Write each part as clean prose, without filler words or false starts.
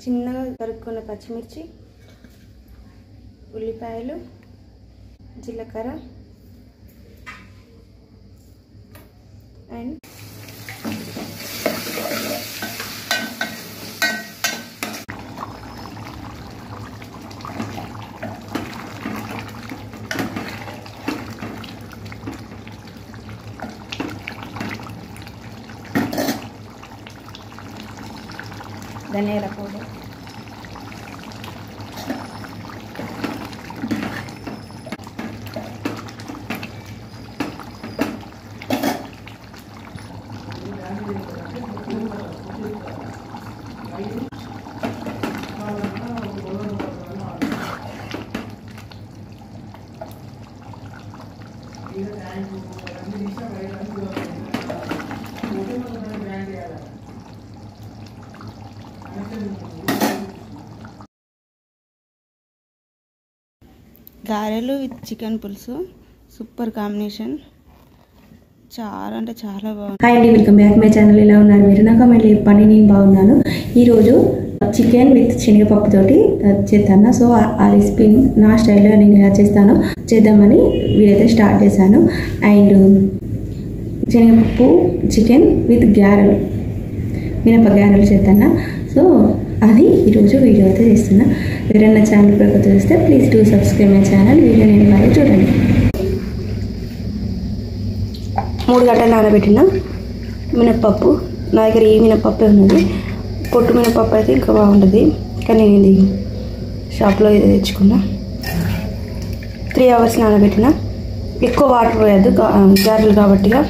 చిన్నగా తరుక్కున్న పచ్చిమిర్చి, ఉల్లిపాయలు, జీలకర్ర అండ్ ధనియాల పౌడర్, గారెలు విత్ చికెన్ పులుసు సూపర్ కాంబినేషన్. చాలా అంటే చాలా బాగుంది. హాయ్ అండి, వెల్కమ్ బ్యాక్ మై ఛానల్. ఎలా ఉన్నారు మీరు? నా కామెంట్లో చెప్పండి. నేను బాగున్నాను. ఈరోజు చికెన్ విత్ శనగపప్పుతోటి చేస్తాను. సో ఆ రెసిపీని నా స్టైల్లో నేను ఎలా చేస్తానో చేద్దామని వీడైతే స్టార్ట్ చేశాను. అండ్ శనగపప్పు చికెన్ విత్ గ్యారెలు, మినప గ్యారెలు చేస్తాను. సో అది ఈరోజు వీడియో అయితే చేస్తున్నా. ఎవరైనా ఛానల్ ప్రకృతి చూస్తే please do subscribe my channel. Video నేను బాగా చూడండి. 3 గంటలు నానబెట్టిన మినప్పప్పు. నా దగ్గర ఈ మినప్పప్పే ఉన్నది. పొట్టు మినప్పప్పు అయితే ఇంకా బాగుంటుంది, కానీ నేను ఇది షాప్లో ఇది తెచ్చుకున్నా. 3 అవర్స్ నానబెట్టిన. ఎక్కువ వాటర్ పోయద్దు గారెలు కాబట్టిగా.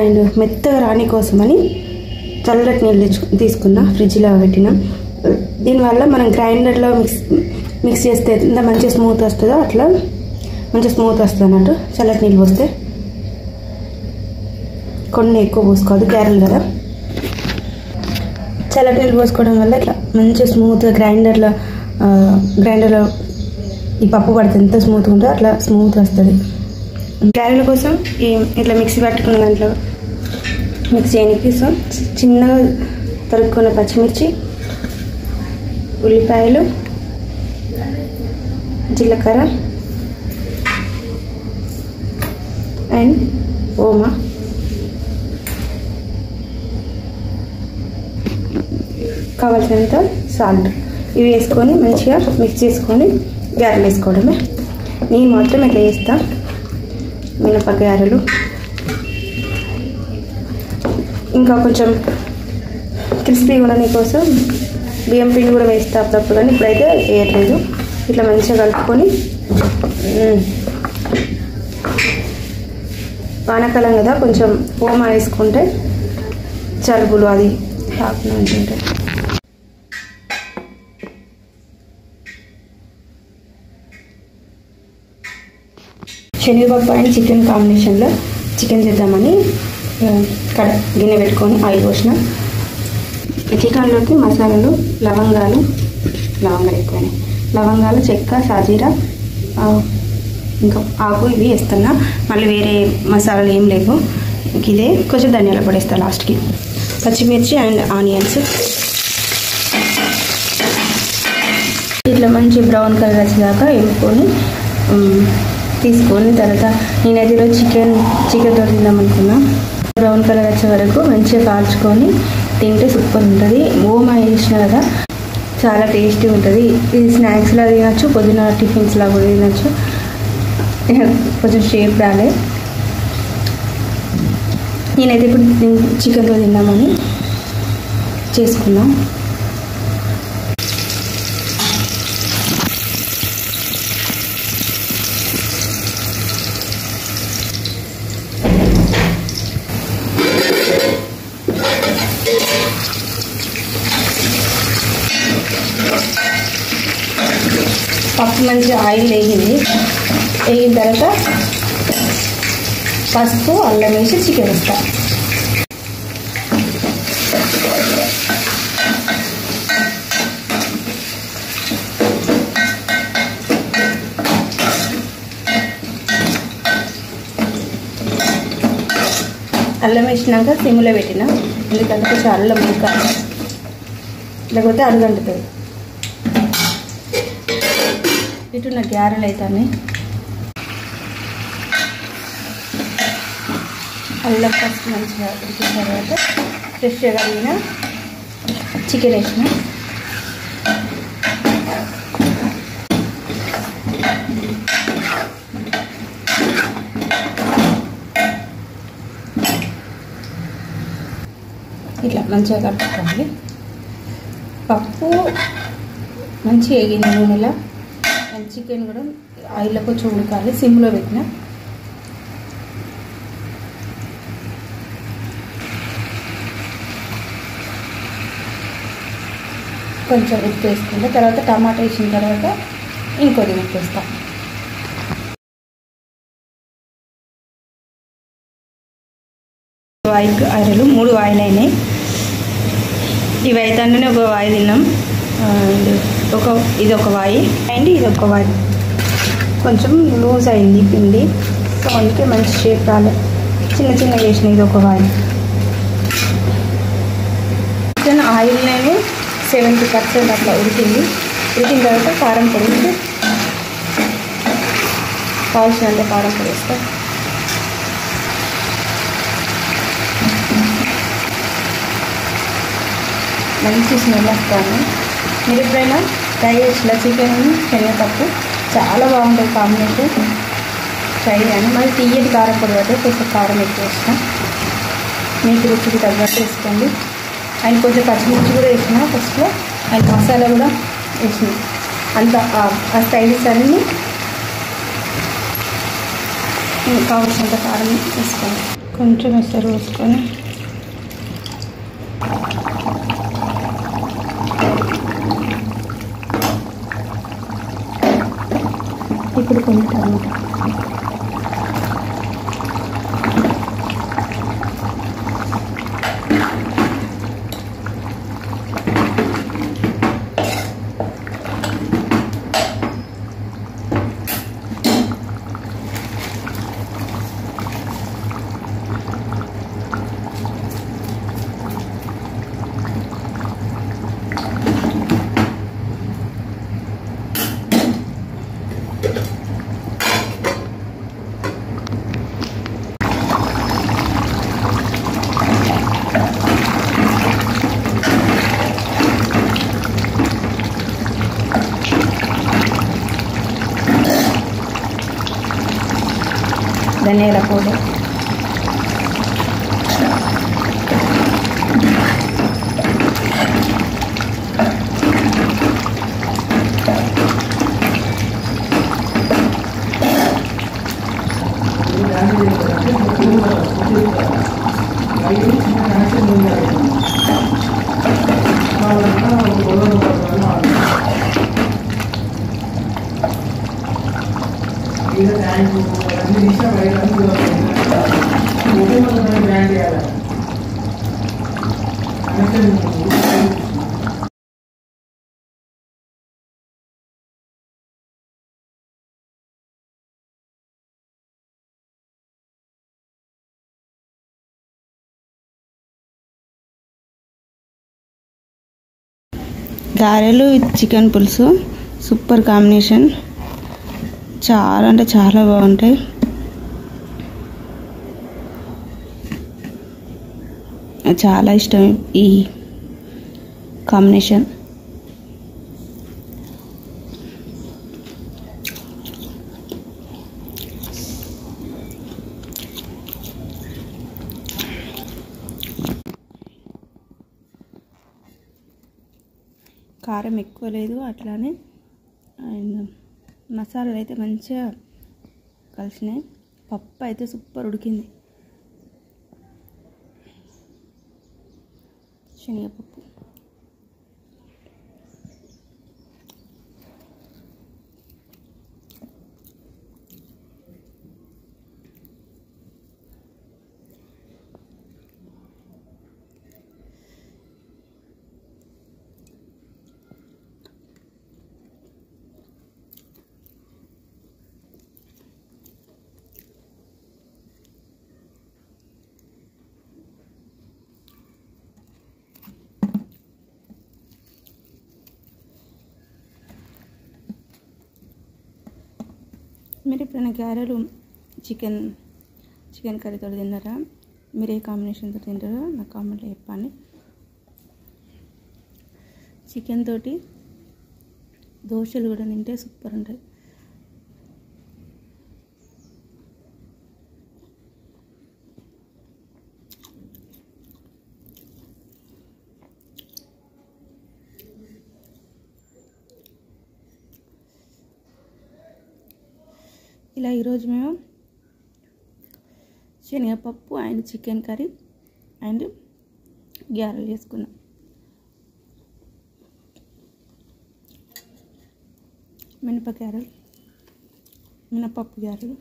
అండ్ మెత్తగా రాని కోసమని చల్లటి నీళ్ళు తీసుకున్నా, ఫ్రిడ్జ్లో పెట్టిన. దీనివల్ల మనం గ్రైండర్లో మిక్స్ చేస్తే ఎంత మంచిగా స్మూత్ వస్తుందో అట్లా మంచిగా స్మూత్ వస్తుంది అన్నట్టు. చల్లటి నీళ్ళు పోస్తే కొన్ని ఎక్కువ పోసుకోవద్దు, గ్యారెలు కదా. చల్లటి నీళ్ళు పోసుకోవడం వల్ల ఇట్లా మంచిగా స్మూత్గా గ్రైండర్లో ఈ పప్పు పడితే ఎంత స్మూత్గా ఉంటుందో అట్లా స్మూత్ వస్తుంది. గ్యారెల కోసం ఇట్లా మిక్సీ పట్టుకున్న దాంట్లో మిక్స్ చేయడానికి సో చిన్నగా తరుక్కున్న పచ్చిమిర్చి, ఉల్లిపాయలు, జీలకర్ర అండ్ ఓమా, కావాల్సినంత సాల్ట్ ఇవి వేసుకొని మంచిగా మిక్స్ చేసుకొని గారెలు వేసుకోవడమే. నేను మాత్రం ఇట్లా చేస్తా మినప గారెలు. ఇంకా కొంచెం క్రిస్పీ ఉండని కోసం బియ్యం పిండి కూడా వేస్తా అప్పుడప్పుడు, కానీ ఇప్పుడైతే వేయట్లేదు. ఇట్లా మంచిగా కలుపుకొని, వానాకాలం కదా కొంచెం ఓమా వేసుకుంటే జలుబులు అది రాకుండా ఉంటుంటాయి. శనగపప్పు అండ్ చికెన్ కాంబినేషన్లో చికెన్ చేద్దామని గిన్నె పెట్టుకొని ఆయిల్ పోసిన. చికెన్లోకి మసాలాలు, లవంగాలు ఎక్కువనే, లవంగాలు, చెక్క, సాజీరా, ఇంకా ఆకు ఇవి వేస్తున్నా. మళ్ళీ వేరే మసాలాలు ఏం లేవు. ఇదే కొంచెం ధనియాల పొడి వేస్తా లాస్ట్కి. పచ్చిమిర్చి అండ్ ఆనియన్స్ ఇట్లా మంచి బ్రౌన్ కలర్ వచ్చేదాకా వేసుకొని తీసుకొని తర్వాత నేనైతే ఈరోజు చికెన్తో తిందామనుకున్నా. బ్రౌన్ కలర్ వచ్చే వరకు మంచిగా కాల్చుకొని తింటే సూపర్ ఉంటుంది. ఓమా వేసిన కదా, చాలా టేస్టీ ఉంటుంది. ఇది స్నాక్స్లా తినచ్చు, పొద్దున టిఫిన్స్లా కూడా తినచ్చు. కొంచెం షేప్ రాలే. నేనైతే ఇప్పుడు చికెన్తో తిందామని చేసుకున్నాం. పప్పు మంచిగా ఆయిల్ వేగింది. వేగిన తర్వాత పసుపు, అల్లం వేసి చికెన్ వేస్తా. అల్లం వేసినాక సిమ్లో పెట్టిన, ఎందుకంటే కొంచెం అల్లం ముక్క లేకపోతే అడుగంటుతుంది. ఇటు నా గ్యారెలు అవుతాయి. అల్లం ఫస్ట్ మంచిగా ఉడికిన తర్వాత ఫ్రెష్గా కడిగిన చికెన్ వేసిన. ఇట్లా మంచిగా కలుపుకోవాలి. పప్పు మంచిగా ఎగింది నూనెలో. చికెన్ కూడా ఆయిల్లో కొంచెం ఉడకాలి. సిమ్లో పెట్టిన. కొంచెం ఉప్పు వేసుకుంటే తర్వాత టమాటా వేసిన తర్వాత ఇంకొద్ది ఉప్పు వేస్తాం. అరలు 3 వాయిలు అయినాయి. ఇవి అయితేనే ఒక వాయి తిన్నాం. ఇది ఒక వాయి అండ్ ఇది ఒక వాయి. కొంచెం లూజ్ అయింది పిండి, సో అందుకే మంచి షేప్ రాలేదు. చిన్న చిన్న వేసిన. ఇది ఒక వాయి. చికెన్ ఆయిల్లోనే 70% అట్లా ఉడికింది. ఉడికిన తర్వాత కారం పొడి కావాల్సినంత కారం పొడి వేస్తాం. మంచి స్మెల్ వస్తాను. మీరు ఎప్పుడైనా ట్రై చేసిన చికెన్ శనగపప్పు చాలా బాగుంటుంది కాంబినేషన్. ట్రై చేయండి. మళ్ళీ తీయటి కారం పొడి అయితే కొంచెం కారం ఎక్కువ వేసిన. మీకు రుచికి తగ్గట్టు వేసుకోండి. అండ్ కొంచెం పచ్చిమిర్చి కూడా వేసిన ఫస్ట్లో. అండ్ మసాలా కూడా వేసిన. అంత ఆ స్టైలిష్ అన్నీ కావాల్సినంత కారం వేసుకోండి. కొంచెం ఎసరు వేసుకొని ఇప్పుడు కొన్ని టమాటా. ధనియాల పౌడర్, గారెలు చికెన్ పులుసు సూపర్ కాంబినేషన్. చాలా అంటే చాలా బాగుంటాయి. చాలా ఇష్టం ఈ కాంబినేషన్. కారం ఎక్కువ లేదు, అట్లానే అండ్ మసాలాలు అయితే మంచిగా కలిసినాయి. పప్పు అయితే సూపర్ ఉడికింది. శనగపప్పు మీరు ఎప్పుడైనా గారెలు చికెన్ కర్రీతో తిన్నారా? మీరు ఏ కాంబినేషన్తో తింటారో నాకు కామెంట్లో చెప్పండి. చికెన్ తోటి దోశలు కూడా తింటే సూపర్ ఉంటుంది. ఇలా ఈరోజు మేము శనగపప్పు అండ్ చికెన్ కర్రీ అండ్ గారెలు చేసుకున్నాం. మినపప్పు గారెలు